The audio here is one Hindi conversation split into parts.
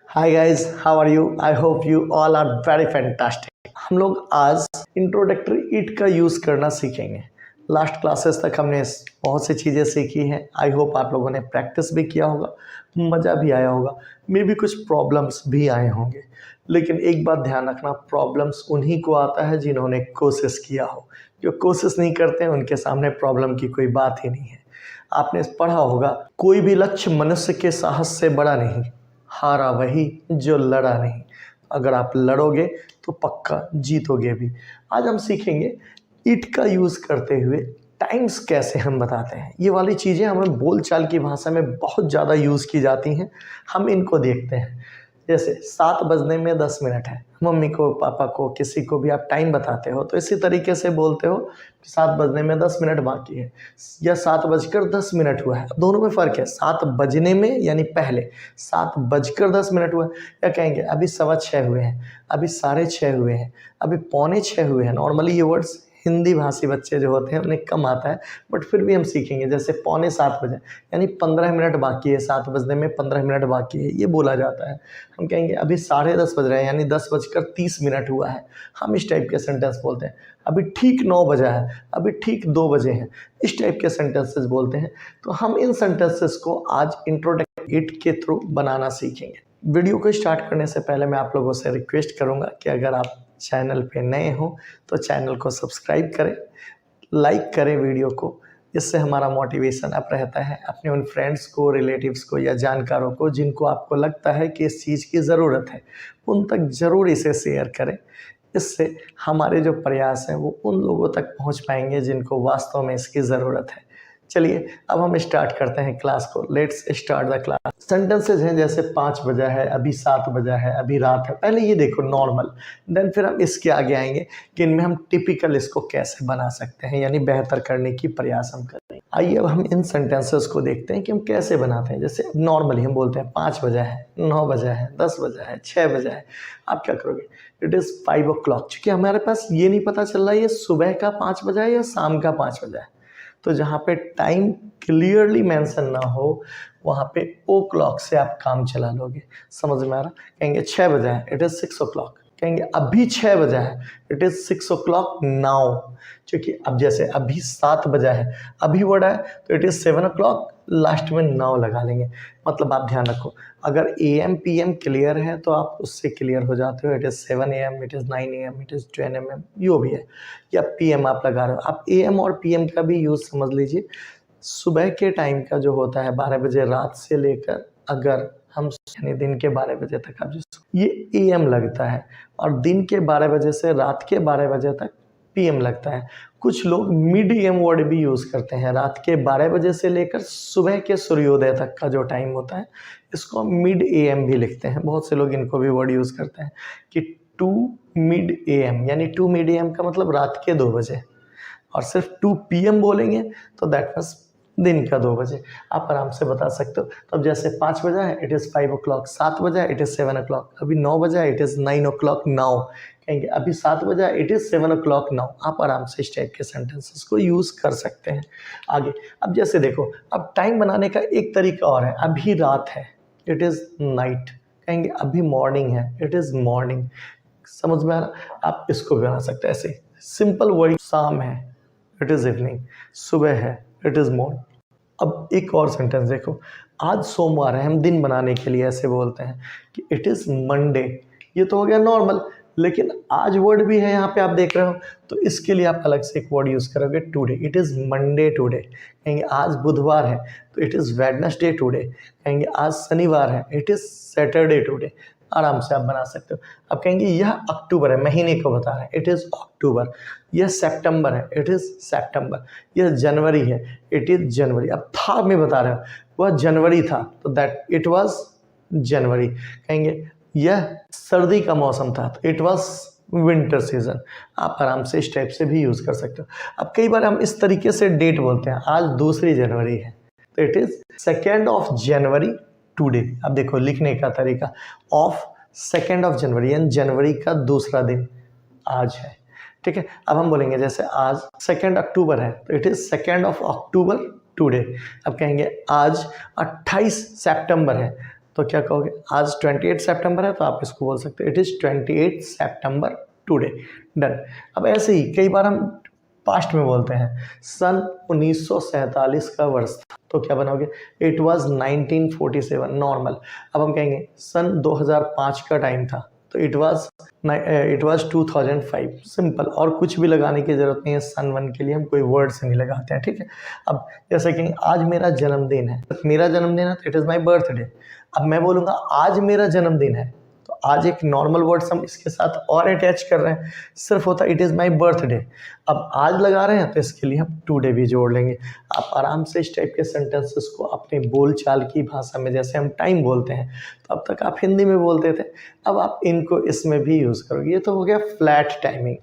Hi guys, how are you? I hope you all are very fantastic. हम लोग आज इंट्रोडक्टरी इट का यूज़ करना सीखेंगे। लास्ट क्लासेस तक हमने बहुत सी चीज़ें सीखी हैं। आई होप आप लोगों ने प्रैक्टिस भी किया होगा, मज़ा भी आया होगा, मे भी कुछ प्रॉब्लम्स भी आए होंगे। लेकिन एक बात ध्यान रखना, प्रॉब्लम्स उन्हीं को आता है जिन्होंने कोशिश किया हो। जो कोशिश नहीं करते हैं उनके सामने प्रॉब्लम की कोई बात ही नहीं है। आपने पढ़ा होगा, कोई भी लक्ष्य मनुष्य के साहस से बड़ा नहीं, हारा वही जो लड़ा नहीं। अगर आप लड़ोगे तो पक्का जीतोगे भी। आज हम सीखेंगे इट का यूज़ करते हुए टाइम्स कैसे हम बताते हैं। ये वाली चीज़ें हमें बोलचाल की भाषा में बहुत ज़्यादा यूज़ की जाती हैं। हम इनको देखते हैं। जैसे 7 बजने में 10 मिनट है, मम्मी को, पापा को, किसी को भी आप टाइम बताते हो तो इसी तरीके से बोलते हो कि 7 बजने में 10 मिनट बाकी है, या 7 बजकर 10 मिनट हुआ है। दोनों में फ़र्क है। 7 बजने में यानी पहले 7 बजकर 10 मिनट हुआ है, या कहेंगे अभी 6:15 हुए हैं, अभी 6:30 हुए हैं, अभी 6:45 हुए हैं। नॉर्मली ये वर्ड्स हिंदी भाषी बच्चे जो होते हैं उन्हें कम आता है, बट फिर भी हम सीखेंगे। जैसे 6:45 बजे यानी 15 मिनट बाकी है, 7 बजने में 15 मिनट बाकी है, ये बोला जाता है। हम कहेंगे अभी 10:30 बज रहे हैं यानी 10 बजकर 30 मिनट हुआ है। हम इस टाइप के सेंटेंस बोलते हैं। अभी ठीक 9 बजा है, अभी ठीक 2 बजे हैं, इस टाइप के सेंटेंसेस बोलते हैं। तो हम इन सेंटेंसेस को आज इंट्रोडक्टरी इट के थ्रू बनाना सीखेंगे। वीडियो को स्टार्ट करने से पहले मैं आप लोगों से रिक्वेस्ट करूंगा कि अगर आप चैनल पे नए हो तो चैनल को सब्सक्राइब करें, लाइक करें वीडियो को। इससे हमारा मोटिवेशन अप रहता है। अपने उन फ्रेंड्स को, रिलेटिव्स को या जानकारों को जिनको आपको लगता है कि इस चीज़ की ज़रूरत है, उन तक ज़रूर इसे शेयर करें। इससे हमारे जो प्रयास हैं वो उन लोगों तक पहुंच पाएंगे जिनको वास्तव में इसकी ज़रूरत है। चलिए अब हम स्टार्ट करते हैं क्लास को। Let's start the class. Sentences हैं जैसे 5 बजा है, अभी 7 बजा है, अभी रात है। पहले ये देखो नॉर्मल, देन फिर हम इसके आगे आएंगे कि इनमें हम टिपिकल इसको कैसे बना सकते हैं, यानी बेहतर करने की प्रयास हम करेंगे। आइए अब हम इन सेंटेंसेस को देखते हैं कि हम कैसे बनाते हैं। जैसे नॉर्मली हम बोलते हैं 5 बजा है, 9 बजा है, 10 बजा है, 6 बजा है। आप क्या करोगे? It is 5 o'clock। चूँकि हमारे पास ये नहीं पता चल रहा है ये सुबह का 5 बजा है या शाम का 5 बजा है, तो जहाँ पे टाइम क्लियरली मेंशन ना हो वहाँ पे ओ क्लॉक से आप काम चला लोगे। समझ में आ रहा? कहेंगे 6 बजा है, इट इज़ 6 o'clock। कहेंगे अभी 6 बजा है, इट इज़ 6 o'clock नाउ। क्योंकि अब जैसे अभी 7 बजा है, अभी वर्ड है तो इट इज़ 7 o'clock, लास्ट में नाउ लगा लेंगे। मतलब आप ध्यान रखो, अगर AM PM क्लियर है तो आप उससे क्लियर हो जाते हो। It is 7 AM, it is 9 AM, it is 10 AM, जो भी है, या PM आप लगा रहे हो। आप AM और PM का भी यूज़ समझ लीजिए। सुबह के टाइम का जो होता है 12 बजे रात से लेकर, अगर हम यानी दिन के 12 बजे तक आप ये AM लगता है, और दिन के 12 बजे से रात के 12 बजे तक PM लगता है। कुछ लोग मिड AM वर्ड भी यूज़ करते हैं। रात के 12 बजे से लेकर सुबह के सूर्योदय तक का जो टाइम होता है इसको मिड AM भी लिखते हैं। बहुत से लोग इनको भी वर्ड यूज़ करते हैं कि टू मिड AM, यानी टू मिड AM का मतलब रात के 2 बजे, और सिर्फ 2 PM बोलेंगे तो दैट मीन्स दिन का 2 बजे। आप आराम से बता सकते हो। तो अब जैसे 5 बजा है, इट इज़ 5 o'clock, 7 बजा है, इट इज़ 7 o'clock, अभी 9 बजा है, इट इज़ 9 o'clock नाउ। कहेंगे अभी 7 बजा है, इट इज़ 7 o'clock नाउ। आप आराम से इस टाइप के सेंटेंसेस को यूज़ कर सकते हैं। आगे अब जैसे देखो, अब टाइम बनाने का एक तरीका और है। अभी रात है, इट इज़ नाइट। कहेंगे अभी मॉर्निंग है, इट इज़ मॉर्निंग। समझ में आ रहा? आप इसको भी बना सकते हैं ऐसे सिंपल वर्ड। शाम है, इट इज़ इवनिंग। सुबह है, इट इज़ मॉर्निंग। अब एक और सेंटेंस देखो, आज सोमवार है, हम दिन बनाने के लिए ऐसे बोलते हैं कि इट इज़ मंडे। ये तो हो गया नॉर्मल, लेकिन आज वर्ड भी है यहाँ पे, आप देख रहे हो, तो इसके लिए आप अलग से एक वर्ड यूज़ करोगे, today. It is Monday today. कहेंगे आज बुधवार है तो इट इज़ वेडनेसडे टुडे। कहेंगे आज शनिवार है, इट इज़ सैटरडे टुडे। आराम से आप बना सकते हो। अब कहेंगे यह अक्टूबर है, महीने को बता रहे हैं, इट इज़ अक्टूबर। यह सितंबर है, इट इज़ सितंबर। यह जनवरी है, इट इज़ जनवरी। अब था में बता रहे हो, वह जनवरी था तो दैट इट वाज जनवरी। कहेंगे यह सर्दी का मौसम था तो इट वाज विंटर सीजन। आप आराम से इस टाइप से भी यूज़ कर सकते हो। अब कई बार हम इस तरीके से डेट बोलते हैं, आज 2 जनवरी है तो इट इज़ 2 जनवरी टुडे। अब देखो लिखने का तरीका, ऑफ 2 जनवरी यानी जनवरी का दूसरा दिन आज है। ठीक है, अब हम बोलेंगे जैसे आज 2 अक्टूबर है तो इट इज़ 2 अक्टूबर टुडे। अब कहेंगे आज 28 सितंबर है तो क्या कहोगे, आज 28 सितंबर है तो आप इसको बोल सकते हो it is 28 September today. Done. अब ऐसे ही कई बार हम पास्ट में बोलते हैं, सन 1947 का वर्ष था, तो क्या बनाओगे, इट वाज 1947, नॉर्मल। अब हम कहेंगे सन 2005 का टाइम था, तो इट वाज 2005, सिंपल। और कुछ भी लगाने की जरूरत नहीं है, सन वन के लिए हम कोई वर्ड से नहीं लगाते हैं, ठीक है। अब जैसे कि आज मेरा जन्मदिन है, मेरा जन्मदिन है तो इट इज़ माई बर्थडे। अब मैं बोलूँगा आज मेरा जन्मदिन है, तो आज एक नॉर्मल वर्ड्स हम इसके साथ और अटैच कर रहे हैं, सिर्फ होता इट इज़ माई बर्थडे। अब आज लगा रहे हैं तो इसके लिए हम टुडे भी जोड़ लेंगे। आप आराम से इस टाइप के सेंटेंसेस को अपने बोलचाल की भाषा में, जैसे हम टाइम बोलते हैं तो अब तक आप हिंदी में बोलते थे, अब आप इनको इसमें भी यूज़ करोगे। ये तो हो गया फ्लैट टाइमिंग।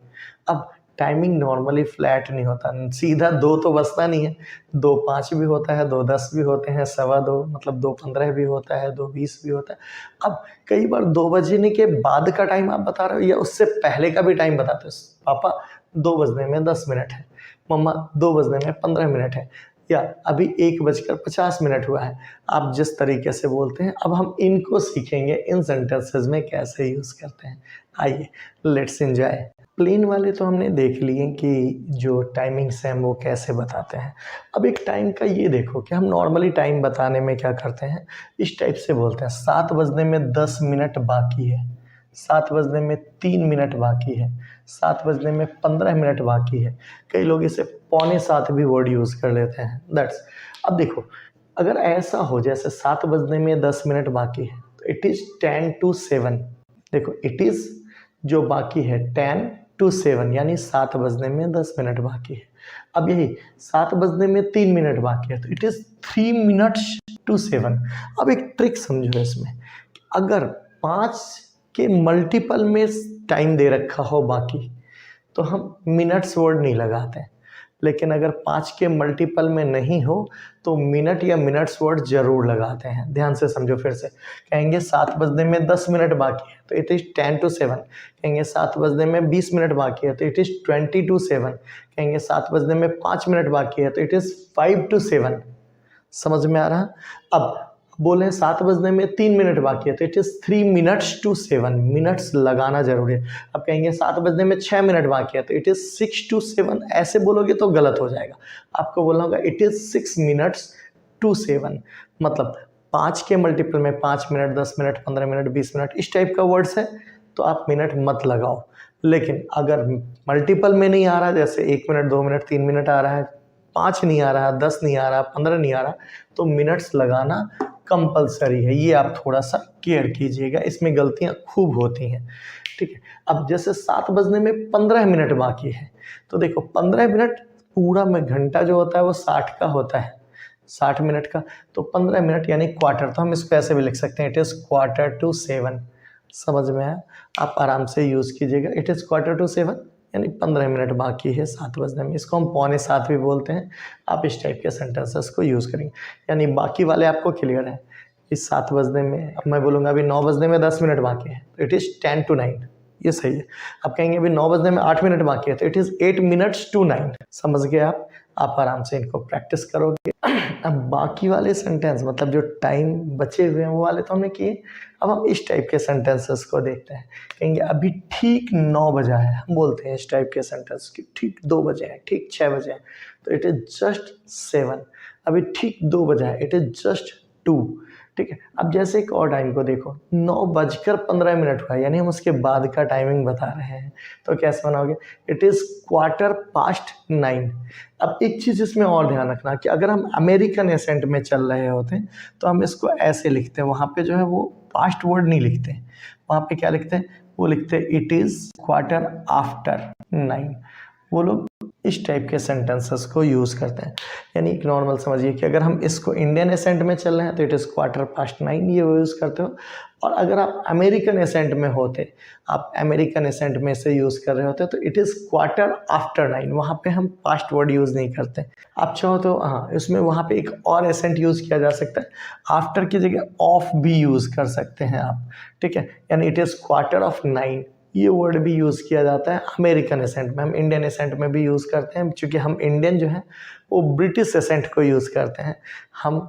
अब टाइमिंग नॉर्मली फ्लैट नहीं होता, सीधा 2 तो बजता नहीं है, 2:05 भी होता है, 2:10 भी होते हैं, 2:15 मतलब 2:15 भी होता है, 2:20 भी होता है। अब कई बार 2 बजने के बाद का टाइम आप बता रहे हो या उससे पहले का भी टाइम बताते हो, पापा 2 बजने में 10 मिनट है, मम्मा 2 बजने में 15 मिनट है, या अभी 1:50 हुआ है। आप जिस तरीके से बोलते हैं, अब हम इनको सीखेंगे इन सेंटेंसेस में कैसे यूज़ करते हैं। आइए लेट्स एंजॉय। प्लेन वाले तो हमने देख लिए कि जो टाइमिंग्स हैं वो कैसे बताते हैं। अब एक टाइम का ये देखो कि हम नॉर्मली टाइम बताने में क्या करते हैं, इस टाइप से बोलते हैं 7 बजने में 10 मिनट बाकी है, 7 बजने में 3 मिनट बाकी है, 7 बजने में 15 मिनट बाकी है। कई लोग इसे 6:45 भी वर्ड यूज़ कर लेते हैं, दैट्स। अब देखो अगर ऐसा हो जैसे 7 बजने में 10 मिनट बाकी है तो इट इज़ 10 to 7। देखो इट इज़ जो बाकी है 10 to 7, यानी 7 बजने में 10 मिनट बाकी है। अब यही 7 बजने में 3 मिनट बाकी है तो इट इज़ 3 minutes to 7। अब एक ट्रिक समझो इसमें, अगर 5 के मल्टीपल में टाइम दे रखा हो बाकी तो हम मिनट्स वर्ड नहीं लगाते हैं, लेकिन अगर 5 के मल्टीपल में नहीं हो तो मिनट या मिनट्स वर्ड जरूर लगाते हैं। ध्यान से समझो, फिर से कहेंगे 7 बजने में 10 मिनट बाकी है तो इट इज़ 10 to 7। कहेंगे 7 बजने में 20 मिनट बाकी है तो इट इज़ 20 to 7। कहेंगे 7 बजने में 5 मिनट बाकी है तो इट इज़ 5 to 7। समझ में आ रहा? अब बोले 7 बजने में 3 मिनट बाकी है तो it is 3 minutes to 7। Minutes लगाना जरूरी है। अब कहेंगे 7 बजने में 6 मिनट बाकी है तो इट इज़ 6 to 7। ऐसे बोलोगे तो गलत हो जाएगा, आपको बोलना होगा इट इज़ 6 minutes to 7। मतलब 5 के मल्टीपल में 5 मिनट, 10 मिनट, 15 मिनट, 20 मिनट, इस टाइप का वर्ड्स है तो आप मिनट मत लगाओ। लेकिन अगर मल्टीपल में नहीं आ रहा, जैसे 1 मिनट, 2 मिनट, 3 मिनट आ रहा है, 5 नहीं आ रहा, 10 नहीं आ रहा, 15 नहीं आ रहा, तो मिनट्स लगाना कंपलसरी है। ये आप थोड़ा सा केयर कीजिएगा, इसमें गलतियां खूब होती हैं, ठीक है। अब जैसे 7 बजने में 15 मिनट बाकी है तो देखो 15 मिनट पूरा में घंटा जो होता है वो 60 का होता है, 60 मिनट का, तो 15 मिनट यानी क्वार्टर, तो हम इसको ऐसे भी लिख सकते हैं इट इज़ 6:45। समझ में आया? आप आराम से यूज़ कीजिएगा, इट इज़ 6:45 यानी 15 मिनट बाकी है 7 बजने में। इसको हम 6:45 भी बोलते हैं। आप इस टाइप के सेंटेंसेस को यूज़ करेंगे, यानी बाकी वाले आपको क्लियर है। इस 7 बजने में, अब मैं बोलूँगा अभी 9 बजने में 10 मिनट बाकी है तो इट इज़ 10 to 9, ये सही है। अब कहेंगे अभी 9 बजने में 8 मिनट बाकी है तो इट इज़ 8 minutes to 9। समझ गए आप आराम से इनको प्रैक्टिस करोगे। अब बाकी वाले सेंटेंस मतलब जो टाइम बचे हुए हैं वो वाले तो हमने किए। अब हम इस टाइप के सेंटेंसेस को देखते हैं। कहेंगे अभी ठीक 9 बजा है, हम बोलते हैं इस टाइप के सेंटेंस कि ठीक 2 बजे हैं, ठीक 6 बजे हैं तो इट इज़ जस्ट 7। अभी ठीक 2 बजा है, इट इज़ जस्ट 2, ठीक है। अब जैसे एक और टाइम को देखो, 9:15 हुआ, यानी हम उसके बाद का टाइमिंग बता रहे हैं, तो कैसे बनाओगे, इट इज़ 9:15। अब एक चीज़ इसमें और ध्यान रखना कि अगर हम अमेरिकन एसेंट में चल रहे होते हैं तो हम इसको ऐसे लिखते हैं, वहाँ पे जो है वो पास्ट वर्ड नहीं लिखते, वहाँ पे क्या लिखते हैं, वो लिखते हैं इट इज़ 9:15। वो लोग इस टाइप के सेंटेंसेस को यूज़ करते हैं। यानी एक नॉर्मल समझिए कि अगर हम इसको इंडियन एसेंट में चल रहे हैं तो इट इज़ 9:15 ये यूज़ करते हो, और अगर आप अमेरिकन एसेंट में होते, आप अमेरिकन एसेंट में से यूज़ कर रहे होते तो इट इज़ 9:15। वहाँ पे हम पास्ट वर्ड यूज़ नहीं करते। आप चाहो तो हाँ, इसमें वहाँ पे एक और एसेंट यूज़ किया जा सकता है, आफ्टर की जगह ऑफ भी यूज़ कर सकते हैं आप, ठीक है। यानी इट इज़ 9:15 ये वर्ड भी यूज़ किया जाता है अमेरिकन एसेंट में। हम इंडियन एसेंट में भी यूज़ करते हैं, क्योंकि हम इंडियन जो है वो ब्रिटिश एसेंट को यूज़ करते हैं। हम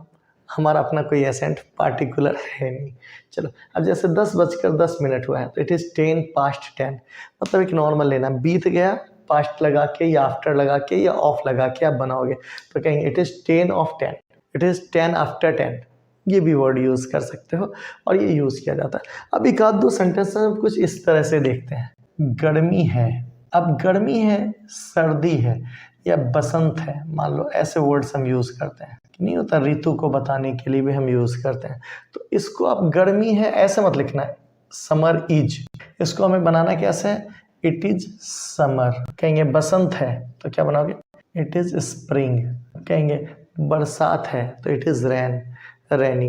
हमारा अपना कोई एसेंट पार्टिकुलर है नहीं। चलो, अब जैसे 10:10 हुआ है तो इट इज़ 10 past 10, मतलब एक नॉर्मल लेना, बीत गया पास्ट लगा के या आफ्टर लगा के या ऑफ लगा के आप बनाओगे तो कहेंगे it is 10 of 10, it is 10 after 10। ये भी वर्ड यूज़ कर सकते हो और ये यूज़ किया जाता है। अब एक आध दो सेंटेंस हम कुछ इस तरह से देखते हैं। गर्मी है, अब गर्मी है, सर्दी है या बसंत है, मान लो ऐसे वर्ड्स हम यूज़ करते हैं। नहीं होता, ऋतु को बताने के लिए भी हम यूज़ करते हैं। तो इसको अब गर्मी है ऐसे मत लिखना है, समर इज, इसको हमें बनाना कैसे है, इट इज समर। कहेंगे बसंत है तो क्या बनाओगे, इट इज स्प्रिंग। कहेंगे बरसात है तो इट इज रेनी।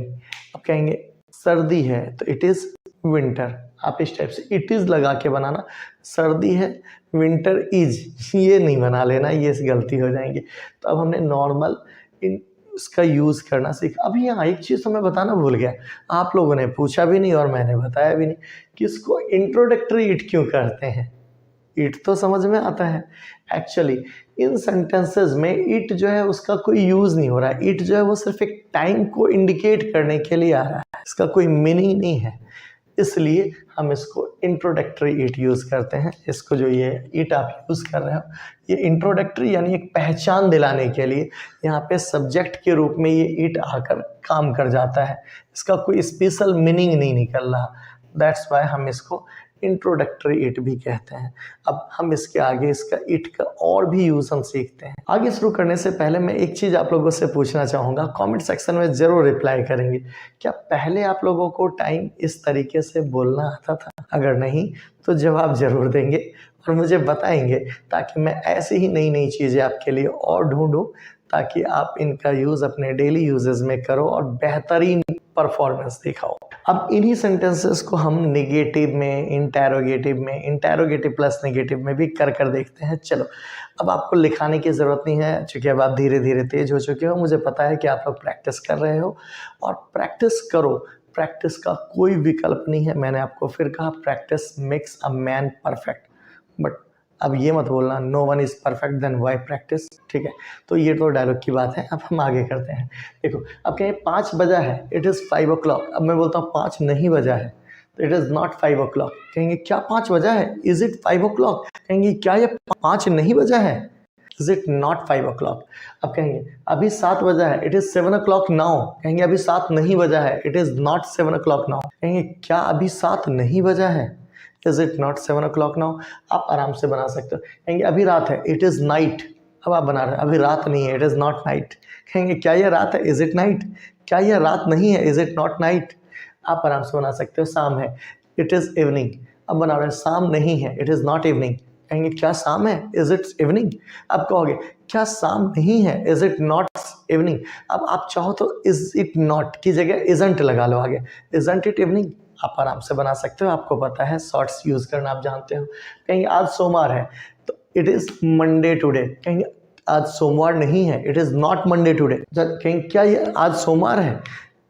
अब कहेंगे सर्दी है तो इट इज विंटर। आप इस टाइप से इट इज लगा के बनाना, सर्दी है विंटर इज, ये नहीं बना लेना, ये गलती हो जाएंगी। तो अब हमने नॉर्मल इसका यूज़ करना सीखा। अभी यहाँ एक चीज़ तो मैं बताना भूल गया, आप लोगों ने पूछा भी नहीं और मैंने बताया भी नहीं कि इसको इंट्रोडक्टरी इट क्यों करते हैं। इट तो समझ में आता है, एक्चुअली इन सेंटेंसेस में इट जो है उसका कोई यूज़ नहीं हो रहा है। इट जो है वो सिर्फ एक टाइम को इंडिकेट करने के लिए आ रहा है, इसका कोई मीनिंग नहीं है, इसलिए हम इसको इंट्रोडक्टरी इट यूज़ करते हैं। इसको जो ये इट आप यूज़ कर रहे हो, ये इंट्रोडक्टरी यानी एक पहचान दिलाने के लिए यहाँ पे सब्जेक्ट के रूप में ये इट आकर काम कर जाता है, इसका कोई स्पेशल मीनिंग नहीं निकल रहा। दैट्स वाई हम इसको इंट्रोडक्टरी इट भी कहते हैं। अब हम इसके आगे इसका इट का और भी यूज़ हम सीखते हैं। आगे शुरू करने से पहले मैं एक चीज़ आप लोगों से पूछना चाहूँगा, कमेंट सेक्शन में ज़रूर रिप्लाई करेंगे, क्या पहले आप लोगों को टाइम इस तरीके से बोलना आता था? अगर नहीं तो जवाब ज़रूर देंगे और मुझे बताएंगे, ताकि मैं ऐसे ही नई नई चीज़ें आपके लिए और ढूंढूं, ताकि आप इनका यूज़ अपने डेली यूजेस में करो और बेहतरीन परफॉर्मेंस दिखाओ। अब इन्हीं सेंटेंसेस को हम नेगेटिव में, इंटेरोगेटिव प्लस नेगेटिव में भी कर देखते हैं। चलो, अब आपको लिखाने की ज़रूरत नहीं है, चूँकि अब आप धीरे धीरे तेज हो चुके हो। मुझे पता है कि आप लोग प्रैक्टिस कर रहे हो और प्रैक्टिस करो, प्रैक्टिस का कोई विकल्प नहीं है। मैंने आपको फिर कहा, practice makes a man perfect. But अब ये मत बोलना no one is perfect then why practice, ठीक है? तो ये तो डायलॉग की बात है। अब हम आगे करते हैं। देखो, अब कहें 5 बजा है, इट इज़ 5 o'clock। अब मैं बोलता हूँ 5 नहीं बजा है, तो इट इज़ नॉट 5 o'clock। कहेंगे क्या 5 बजा है, इज़ इट 5 o'clock? कहेंगे क्या ये 5 नहीं बजा है, इज़ इट नॉट 5 o'clock? अब कहेंगे अभी 7 बजा है, इट इज़ 7 o'clock नाउ। कहेंगे अभी 7 नहीं बजा है, it is not 7 o'clock now. कहेंगे क्या अभी 7 नहीं बजा है, is it not 7 o'clock now? आप आराम से बना सकते हो। कहेंगे अभी रात है, इट इज़ नाइट। अब आप बना रहे हैं अभी रात नहीं है, इट इज़ नॉट नाइट। कहेंगे क्या यह रात है, इज इट नाइट? क्या यह रात नहीं है, इज इट नॉट नाइट? आप आराम से बना सकते हो। शाम है, इट इज़ इवनिंग। अब बना रहे हैं शाम नहीं है, इट इज़ नॉट इवनिंग। कहेंगे क्या शाम है, इज इट इवनिंग? अब कहोगे क्या शाम नहीं है, इज इट नॉट इवनिंग? अब आप चाहो तो इज इट नॉट की जगह इजंट लगा लो आगे, इजंट इट इवनिंग? आप आराम से बना सकते हो, आपको पता है, शॉर्ट्स यूज़ करना आप जानते हो। कहेंगे आज सोमवार है, तो इट इज़ मंडे टुडे। कहेंगे आज सोमवार नहीं है, it is not Monday today. कहेंगे क्या ये आज सोमवार है,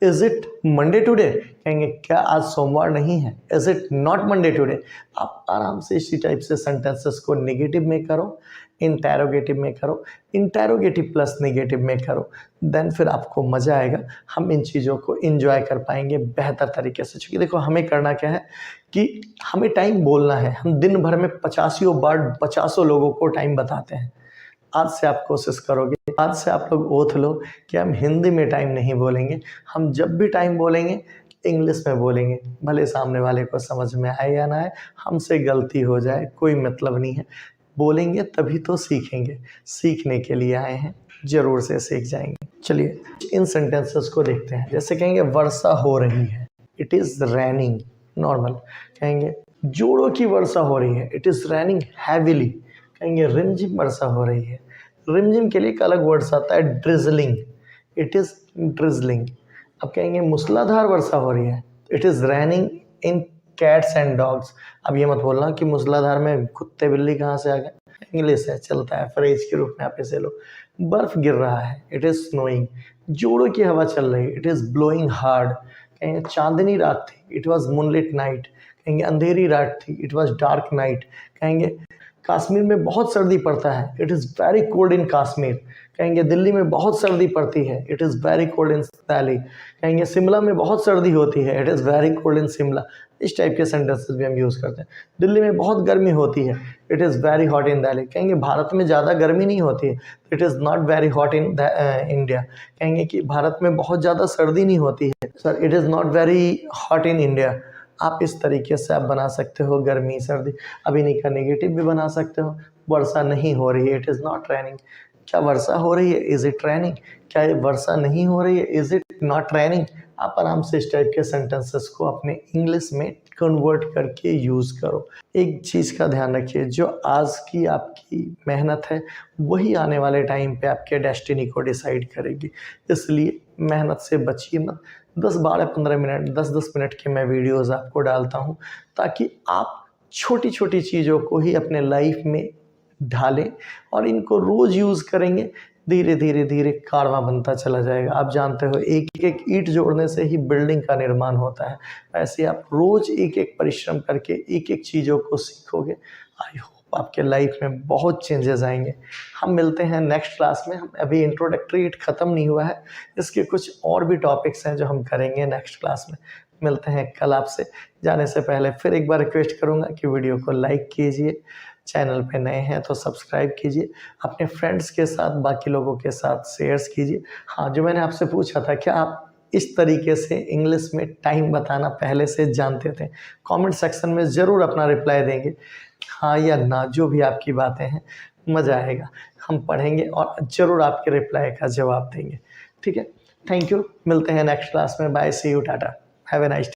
इज़ इट मंडे टुडे? कहेंगे क्या आज सोमवार नहीं है, is it not Monday today? आप आराम से इसी टाइप से सेंटेंसेस को नेगेटिव में करो, इंटेरोगेटिव में करो, इंटेरोगेटिव प्लस नेगेटिव में करो, देन फिर आपको मज़ा आएगा। हम इन चीज़ों को एंजॉय कर पाएंगे बेहतर तरीके से। क्योंकि देखो, हमें करना क्या है कि हमें टाइम बोलना है। हम दिन भर में 50 बार 50 लोगों को टाइम बताते हैं। आज से आप कोशिश करोगे, आज से आप लोग ओथ लो कि हम हिंदी में टाइम नहीं बोलेंगे, हम जब भी टाइम बोलेंगे इंग्लिश में बोलेंगे। भले सामने वाले को समझ में आए या ना आए, हमसे गलती हो जाए कोई मतलब नहीं है, बोलेंगे तभी तो सीखेंगे। सीखने के लिए आए हैं, ज़रूर से सीख जाएंगे। चलिए इन सेंटेंसेस को देखते हैं। जैसे कहेंगे वर्षा हो रही है, इट इज़ रैनिंग, नॉर्मल। कहेंगे जोड़ों की वर्षा हो रही है, इट इज़ रैनिंग हैविली। कहेंगे रिमझिम वर्षा हो रही है, रिमझिम के लिए एक अलग वर्ड्स आता है, ड्रिजलिंग, इट इज़ ड्रिजलिंग। अब कहेंगे मूसलाधार वर्षा हो रही है, it is raining in cats and dogs. अब ये मत बोलना कि मूसलाधार में कुत्ते बिल्ली कहाँ से आ गए, इंग्लिश है, चलता है, फ्रेज के रूप में आप इसे लो। बर्फ़ गिर रहा है, इट इज़ स्नोइंग। जोड़ों की हवा चल रही है, इट इज़ ब्लोइंग हार्ड। कहेंगे चांदनी रात थी, इट वॉज मूनलिट नाइट। कहेंगे अंधेरी रात थी, इट वॉज डार्क नाइट। कहेंगे कश्मीर में बहुत सर्दी पड़ता है, it is very cold in Kashmir. कहेंगे दिल्ली में बहुत सर्दी पड़ती है, it is very cold in Delhi. कहेंगे शिमला में बहुत सर्दी होती है, it is very cold in Shimla. इस टाइप के सेंटेंसेस भी हम यूज़ करते हैं। दिल्ली में बहुत गर्मी होती है, it is very hot in Delhi. कहेंगे भारत में ज़्यादा गर्मी नहीं होती है, it is not very hot in India. कहेंगे कि भारत में बहुत ज़्यादा सर्दी नहीं होती है, sir it is not very hot in India. आप इस तरीके से आप बना सकते हो गर्मी सर्दी। अभी नहीं का नेगेटिव भी बना सकते हो, वर्षा नहीं हो रही है, इट इज़ नॉट रेनिंग। क्या वर्षा हो रही है, इज़ इट रेनिंग। क्या ये वर्षा नहीं हो रही है, इज़ इट नॉट रेनिंग। आप आराम से इस टाइप के सेंटेंसेस को अपने इंग्लिश में कन्वर्ट करके यूज़ करो। एक चीज़ का ध्यान रखिए, जो आज की आपकी मेहनत है वही आने वाले टाइम पे आपके डेस्टिनी को डिसाइड करेगी। इसलिए मेहनत से बचिए मत। 10, 12, 15 मिनट, 10-10 मिनट के मैं वीडियोज़ आपको डालता हूँ ताकि आप छोटी-छोटी चीज़ों को ही अपने लाइफ में ढालें और इनको रोज़ यूज़ करेंगे। धीरे धीरे धीरे कारवां बनता चला जाएगा। आप जानते हो एक एक ईंट जोड़ने से ही बिल्डिंग का निर्माण होता है। ऐसे आप रोज़ एक एक परिश्रम करके एक एक चीज़ों को सीखोगे। आई होप आपके लाइफ में बहुत चेंजेस आएंगे। हम मिलते हैं नेक्स्ट क्लास में। हम अभी इंट्रोडक्टरी इट ख़त्म नहीं हुआ है, इसके कुछ और भी टॉपिक्स हैं जो हम करेंगे नेक्स्ट क्लास में। मिलते हैं कल आपसे। जाने से पहले फिर एक बार रिक्वेस्ट करूँगा कि वीडियो को लाइक कीजिए, चैनल पे नए हैं तो सब्सक्राइब कीजिए, अपने फ्रेंड्स के साथ बाकी लोगों के साथ शेयर्स कीजिए। हाँ, जो मैंने आपसे पूछा था क्या आप इस तरीके से इंग्लिश में टाइम बताना पहले से जानते थे? कमेंट सेक्शन में ज़रूर अपना रिप्लाई देंगे, हाँ या ना, जो भी आपकी बातें हैं। मज़ा आएगा, हम पढ़ेंगे और ज़रूर आपके रिप्लाई का जवाब देंगे। ठीक है, थैंक यू। मिलते हैं नेक्स्ट क्लास में। Bye, see you, tata, have a nice day.